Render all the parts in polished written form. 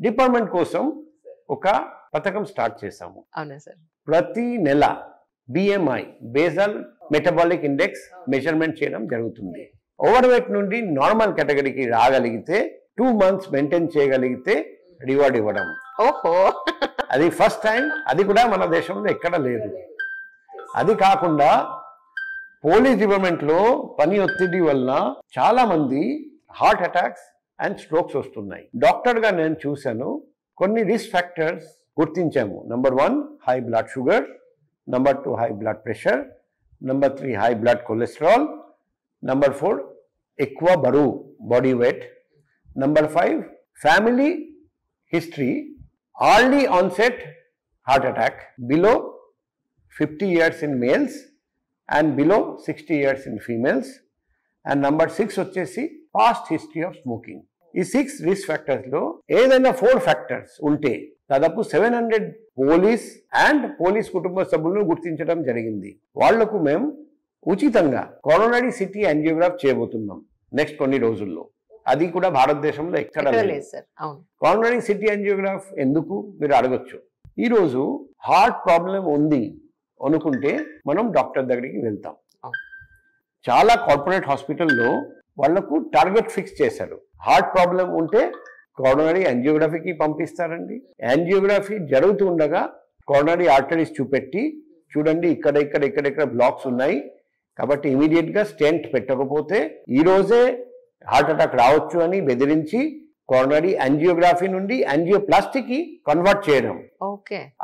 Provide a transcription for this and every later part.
Department కోసం ఒక పథకం స్టార్ట్ చేశాము. అవునా సార్? ప్రతి నెల BMI basal metabolic index measurement చేయడం జరుగుతుంది. ఓవర్ వెయిట్ నుండి నార్మల్ కేటగిరీకి రాగలిగితే 2 months మెయింటైన్ చేయగలిగితే రివార్డ్ ఇవ్వడం. ఓహో, అది ఫస్ట్ టైం. అది కూడా మన దేశంలో ఎక్కడ లేదు. అది కాకుండా పోలీస్ డిపార్ట్మెంట్లో పని ఒత్తిడి వలన చాలా మంది హార్ట్ అటాక్స్ అండ్ స్ట్రోక్స్ వస్తున్నాయి. డాక్టర్గా నేను చూశాను, కొన్ని రిస్క్ ఫ్యాక్టర్స్ గుర్తించాము. Number 1 high blood sugar, number 2 high blood pressure, number 3 high blood cholesterol, number 4 ఎక్కువ బరువు body weight, number 5 family history early onset heart attack below 50 years in males and below 60 years in females, and number 6 వచ్చేసి past history of smoking. ఈ 6 risk factors లో ఏదైనా 4 factors ఉంటే దాదాపు 700 police కుటుంబ సభ్యులను గుర్తించడం జరిగింది. వాళ్లకు మేము ఉచితంగా కోరోనరీ సిటీ యాంజియోగ్రాఫ్ చేయబోతున్నాం నెక్స్ట్ కొన్ని రోజుల్లో. అది కూడా భారతదేశంలో ఎక్కడ లేదు సార్. కోరోనరీ సిటీ యాంజియోగ్రాఫ్ ఎందుకు మీరు అడగొచ్చు. ఈరోజు హార్ట్ ప్రాబ్లం ఉంది అనుకుంటే మనం డాక్టర్ దగ్గరికి వెళ్తాం. చాలా కార్పొరేట్ హాస్పిటల్లో వాళ్లకు టార్గెట్ ఫిక్స్ చేశారు. హార్ట్ ప్రాబ్లం ఉంటే కోరోనరీ యాంజియోగ్రఫీకి పంపిస్తారండి. యాంజియోగ్రఫీ జరుగుతూ ఉండగా కోరోనరీ ఆర్టరీస్ చూపెట్టి చూడండి ఇక్కడ బ్లాక్స్ ఉన్నాయి కాబట్టి ఇమీడియట్ గా స్టెంట్ పెట్టకపోతే ఈ రోజే హార్ట్ అటాక్ రావచ్చు అని బెదిరించి కోరోనరీ యాంజియోగ్రఫీ నుండి యాంజియోప్లాస్టీకి కన్వర్ట్ చేయడం.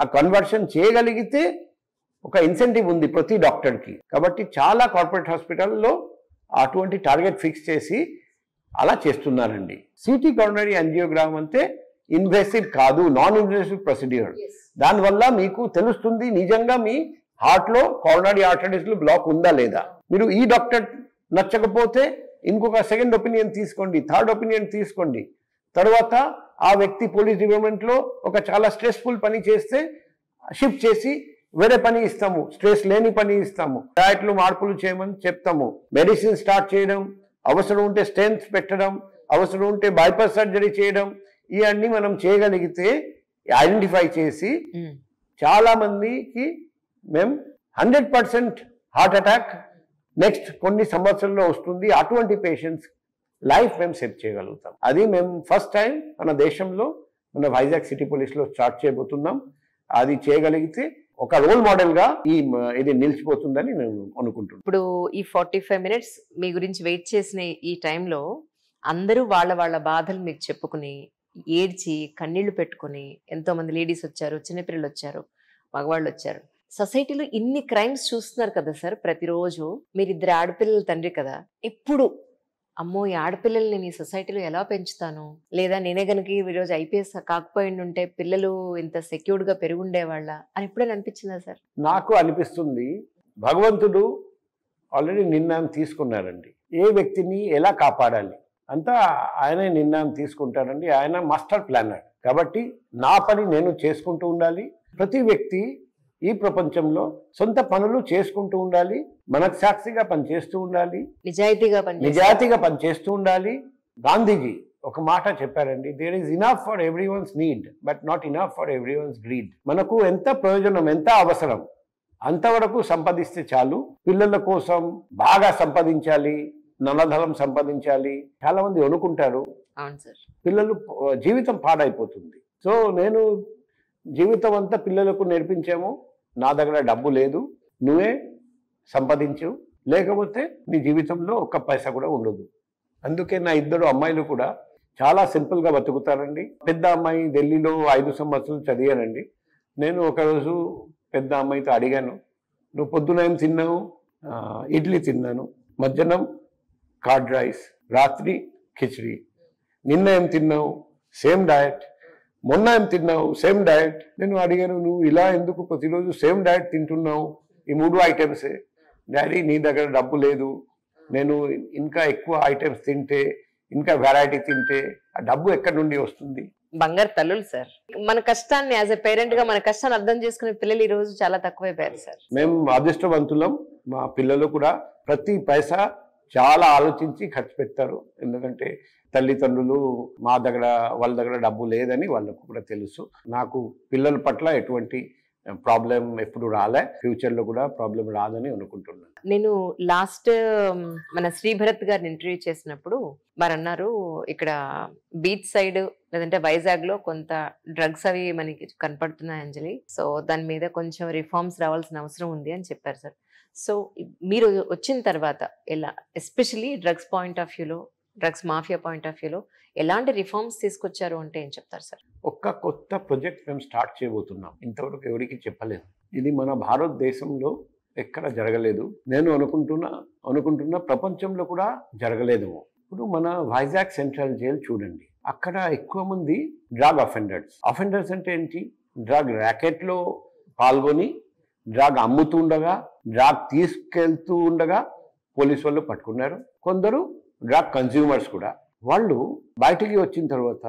ఆ కన్వర్షన్ చేయగలిగితే ఒక ఇన్సెంటివ్ ఉంది ప్రతి డాక్టర్కి. కాబట్టి చాలా కార్పొరేట్ హాస్పిటల్లో అటువంటి టార్గెట్ ఫిక్స్ చేసి అలా చేస్తున్నారండి. సిటీ కోరోనరీ యాంజియోగ్రామ్ అంటే ఇన్వెసివ్ కాదు, నాన్ ఇన్వెసివ్ ప్రొసీడ్యూర్. దానివల్ల మీకు తెలుస్తుంది నిజంగా మీ హార్ట్లో కోరోనరీ ఆర్టరీస్లో బ్లాక్ ఉందా లేదా. మీరు ఈ డాక్టర్ నచ్చకపోతే ఇంకొక సెకండ్ ఒపీనియన్ తీసుకోండి, థర్డ్ ఒపీనియన్ తీసుకోండి. తర్వాత ఆ వ్యక్తి పోలీస్ డిపార్ట్మెంట్లో ఒక చాలా స్ట్రెస్ఫుల్ పని చేస్తే షిఫ్ట్ చేసి వేరే పని ఇస్తాము, స్ట్రెస్ లేని పని ఇస్తాము, డయట్లో మార్పులు చేయమని చెప్తాము, మెడిసిన్ స్టార్ట్ చేయడం, అవసరం ఉంటే స్టెంట్స్ పెట్టడం, అవసరం ఉంటే బైపాస్ సర్జరీ చేయడం, ఇవన్నీ మనం చేయగలిగితే ఐడెంటిఫై చేసి చాలా మందికి మేము 100% హార్ట్ అటాక్ నెక్స్ట్ కొన్ని సంవత్సరాల్లో వస్తుంది. అటువంటి పేషెంట్స్ లైఫ్ మేము సేవ్ చేయగలుగుతాం. అది మేము ఫస్ట్ టైం మన దేశంలో మన వైజాగ్ సిటీ పోలీస్లో స్టార్ట్ చేయబోతున్నాం. అది చేయగలిగితే ఒక రోల్ మోడల్ గా ఇది నిలిచిపోతుందని నేను అనుకుంటున్నాను. ఇప్పుడు ఈ 45 minutes మీ గురించి వెయిట్ చేసిన ఈ టైంలో అందరూ వాళ్ళ బాధలు మీకు చెప్పుకుని ఏడ్చి కన్నీళ్లు పెట్టుకుని ఎంతో మంది లేడీస్ వచ్చారు, చిన్నపిల్లలు వచ్చారు, మగవాళ్ళు వచ్చారు. సొసైటీలో ఇన్ని క్రైమ్స్ చూస్తున్నారు కదా సార్ ప్రతిరోజు. మీరు 2 ఆడపిల్లల తండ్రి కదా, ఎప్పుడు అమ్మో ఈ ఆడపిల్లల్ని నేను ఈ సొసైటీలో ఎలా పెంచుతాను, లేదా నేనే గనుక ఈరోజు IPS కాకపోయి ఉంటే పిల్లలు ఇంత సెక్యూర్డ్ గా పెరుగుండేవాళ్ళ అని ఎప్పుడైనా అనిపించిందా సార్? నాకు అనిపిస్తుంది భగవంతుడు ఆల్రెడీ నిర్ణయం తీసుకున్నారండి. ఏ వ్యక్తిని ఎలా కాపాడాలి అంతా ఆయనే నిర్ణయం తీసుకుంటారండి. ఆయన మాస్టర్ ప్లానర్. కాబట్టి నా పని నేను చేసుకుంటూ ఉండాలి. ప్రతి వ్యక్తి ఈ ప్రపంచంలో సొంత పనులు చేసుకుంటూ ఉండాలి, మనకు సాక్షిగా పనిచేస్తూ ఉండాలి, నిజాయితీగా పనిచేస్తూ ఉండాలి. గాంధీజీ ఒక మాట చెప్పారండి, there is enough for everyone's need but not enough for everyone's greed. మనకు ఎంత ప్రయోజనం, ఎంత అవసరం అంతవరకు సంపాదిస్తే చాలు. పిల్లల కోసం బాగా సంపాదించాలి, నల్లధనం సంపాదించాలి చాలా మంది అనుకుంటారు. పిల్లలు జీవితం పాడైపోతుంది. సో నేను జీవితం అంతా పిల్లలకు నేర్పించాము, నా దగ్గర డబ్బు లేదు, నువ్వే సంపాదించు, లేకపోతే నీ జీవితంలో ఒక్క పైసా కూడా ఉండదు. అందుకే నా 2 అమ్మాయిలు కూడా చాలా సింపుల్గా బతుకుతారండి. పెద్ద అమ్మాయి ఢిల్లీలో 5 సంవత్సరాలు చదివానండి. నేను ఒకరోజు పెద్ద అమ్మాయితో అడిగాను, నువ్వు పొద్దున ఏం తిన్నావు? ఇడ్లీ తిన్నాను, మధ్యాహ్నం కర్డ్ రైస్, రాత్రి కిచడీ. నిన్న ఏం తిన్నావు? Same diet. మొన్న ఏం తిన్నావు? Same diet. నేను అడిగాను, నువ్వు ఇలా ఎందుకు ప్రతిరోజు సేమ్ డయట్ తింటున్నావు? ఈ 3 ఐటమ్సే. డాడీ నీ దగ్గర డబ్బు లేదు, నేను ఇంకా ఎక్కువ ఐటమ్స్ తింటే, ఇంకా వెరైటీ తింటే ఆ డబ్బు ఎక్కడి నుండి వస్తుంది? బంగారు తల్లులు సార్. మన కష్టాన్ని యాజ్ ఎ పేరెంట్ గా మన కష్టాన్ని అర్థం చేసుకునే పిల్లలు ఈ రోజు చాలా తక్కువైపోయారు సార్. మేము అదృష్టవంతులం. మా పిల్లలు కూడా ప్రతి పైసా చాలా ఆలోచించి ఖర్చు పెడతారు. ఎందుకంటే తల్లిదండ్రులు మా దగ్గర వాళ్ళ దగ్గర డబ్బు లేదని వాళ్ళకు కూడా తెలుసు. నాకు పిల్లల పట్ల ఎటువంటి ప్రాబ్లం ఎప్పుడు రాలే, ఫ్యూచర్లో కూడా ప్రాబ్లం రాదని అనుకుంటున్నాను. నేను లాస్ట్ మన శ్రీభరత్ గారిని ఇంటర్వ్యూ చేసినప్పుడు మరి అన్నారు, ఇక్కడ బీచ్ సైడ్ లేదంటే వైజాగ్ లో కొంత డ్రగ్స్ అవి మనకి కనపడుతున్నాయి అంజలి, సో దాని మీద కొంచెం రిఫార్మ్స్ రావాల్సిన అవసరం ఉంది అని చెప్పారు సార్. సో మీరు వచ్చిన తర్వాత ఎలా, ఎస్పెషలీ డ్రగ్స్ పాయింట్ ఆఫ్ వ్యూలో, డ్రగ్స్ మాఫియా పాయింట్ ఆఫ్ వ్యూలో ఎలాంటి రిఫార్మ్స్ తీసుకొచ్చారు అంటే ఏం చెప్తారు సార్? ఒక్క కొత్త ప్రాజెక్ట్ మేము స్టార్ట్ చేయబోతున్నాం, ఇంతవరకు ఎవరికి చెప్పలేదు. ఇది మన భారతదేశంలో ఎక్కడ జరగలేదు, నేను అనుకుంటున్నా ప్రపంచంలో కూడా జరగలేదేమో. ఇప్పుడు మన వైజాగ్ సెంట్రల్ జైలు చూడండి, అక్కడ ఎక్కువ మంది డ్రగ్ అఫెండర్స్ అంటే ఏంటి, డ్రగ్ ర్యాకెట్లో పాల్గొని డ్రగ్ అమ్ముతూ ఉండగా, డ్రగ్ తీసుకెళ్తూ ఉండగా పోలీసు వాళ్ళు పట్టుకున్నారు. కొందరు డ్రగ్ కన్స్యూమర్స్ కూడా. వాళ్ళు బయటికి వచ్చిన తర్వాత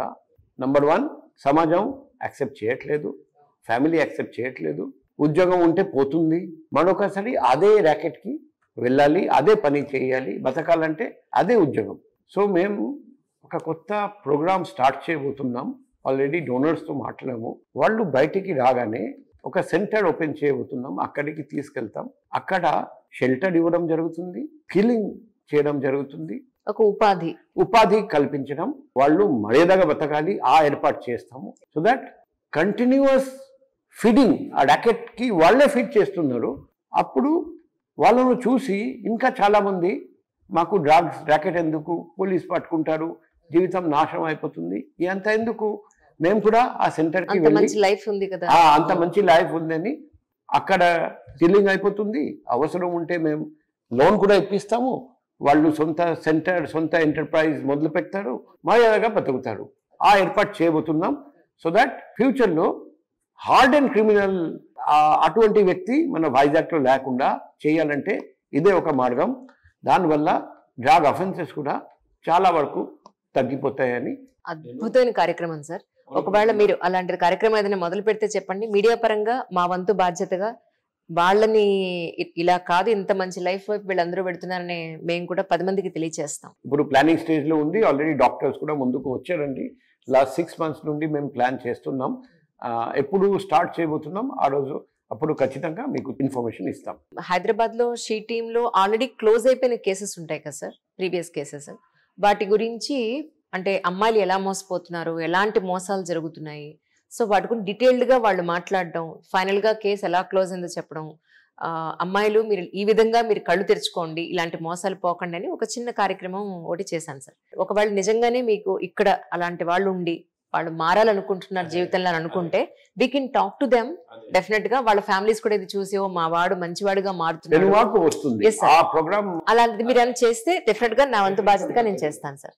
నంబర్ 1 సమాజం యాక్సెప్ట్ చేయట్లేదు, ఫ్యామిలీ యాక్సెప్ట్ చేయట్లేదు, ఉద్యోగం ఉంటే పోతుంది, మరొకసారి అదే ర్యాకెట్కి వెళ్ళాలి, అదే పని చేయాలి, బతకాలంటే అదే ఉద్యోగం. సో మేము ఒక కొత్త ప్రోగ్రామ్ స్టార్ట్ చేయబోతున్నాం, ఆల్రెడీ డోనర్స్తో మాట్లాడాము. వాళ్ళు బయటికి రాగానే ఒక సెంటర్ ఓపెన్ చేయబోతున్నాం, అక్కడికి తీసుకెళ్తాం. అక్కడ షెల్టర్ ఇవ్వడం జరుగుతుంది, ఫీలింగ్ చేయడం జరుగుతుంది, ఒక ఉపాధి కల్పించడం, వాళ్ళు మర్యాదగా బతకాలి ఆ ఏర్పాటు చేస్తాము. సో దట్ కంటిన్యూస్ ఫీడింగ్, ఆ ర్యాకెట్కి వాళ్ళే ఫీడ్ చేస్తున్నారు. అప్పుడు వాళ్ళను చూసి ఇంకా చాలామంది మాకు డ్రగ్స్ ర్యాకెట్ ఎందుకు, పోలీస్ పట్టుకుంటారు, జీవితం నాశనం అయిపోతుంది, ఇదంతా ఎందుకు, మేము కూడా ఆ సెంటర్కి వెళ్ళి లైఫ్ ఉంది కదా, అంత మంచి లైఫ్ ఉందని అక్కడ ఫీలింగ్ అయిపోతుంది. అవసరం ఉంటే మేము లోన్ కూడా ఇప్పిస్తాము, వాళ్ళు సొంత సెంటర్, సొంత ఎంటర్ప్రైజ్ మొదలు పెడతారు, మర్యాదగా బతుకుతారు. ఆ ఏర్పాటు చేయబోతున్నాం. సో దట్ ఫ్యూచర్లో హార్డ్ అండ్ క్రిమినల్ అటువంటి వ్యక్తి మన వైజాగ్లో లేకుండా చేయాలంటే ఇదే ఒక మార్గం. దానివల్ల డ్రగ్ అఫెన్సెస్ కూడా చాలా వరకు తగ్గిపోతాయని. అద్భుతమైన కార్యక్రమం సార్. ఒకవేళ మీరు అలాంటి కార్యక్రమం ఏదైనా మొదలు పెడితే చెప్పండి, మీడియా పరంగా మా వంతు బాధ్యతగా వాళ్ళని ఇలా కాదు, ఇంత మంచి లైఫ్ వైపు వీళ్ళందరూ పెడుతున్నారని మేము కూడా 10 మందికి తెలియజేస్తాం. ఇప్పుడు ప్లానింగ్ స్టేజ్లో ఉంది, ఆల్రెడీ డాక్టర్స్ కూడా ముందుకు వచ్చారండి. లాస్ట్ 6 months నుండి మేము ప్లాన్ చేస్తున్నాం. ఎప్పుడు స్టార్ట్ చేయబోతున్నాం ఆ రోజు, అప్పుడు ఖచ్చితంగా మీకు ఇన్ఫర్మేషన్ ఇస్తాం. హైదరాబాద్లో షీ టీంలో ఆల్రెడీ క్లోజ్ అయిపోయిన కేసెస్ ఉంటాయి కదా సార్, ప్రీవియస్ కేసెస్, వాటి గురించి అంటే అమ్మాయిలు ఎలా మోసపోతున్నారు, ఎలాంటి మోసాలు జరుగుతున్నాయి, సో వాటి గురించి డీటెయిల్డ్గా వాళ్ళు మాట్లాడడం, ఫైనల్గా కేసు ఎలా క్లోజ్ అయిందో చెప్పడం, అమ్మాయిలు మీరు ఈ విధంగా మీరు కళ్ళు తెరుచుకోండి, ఇలాంటి మోసాలు పోకండి అని ఒక చిన్న కార్యక్రమం ఒకటి చేశాను సార్. ఒకవేళ నిజంగానే మీకు ఇక్కడ అలాంటి వాళ్ళు ఉండి వాళ్ళు మారాలనుకుంటున్నారు జీవితంలో అనుకుంటే we can talk to them. Definite గా వాళ్ళ ఫ్యామిలీస్ కూడా ఇది చూసి ఓ మా వాడు మంచివాడుగా మారుతున్నాడు, అలాంటిది మీరు ఏమైనా చేస్తే డెఫినెట్ గా నా వంతు బాధ్యతగా నేను చేస్తాను సార్.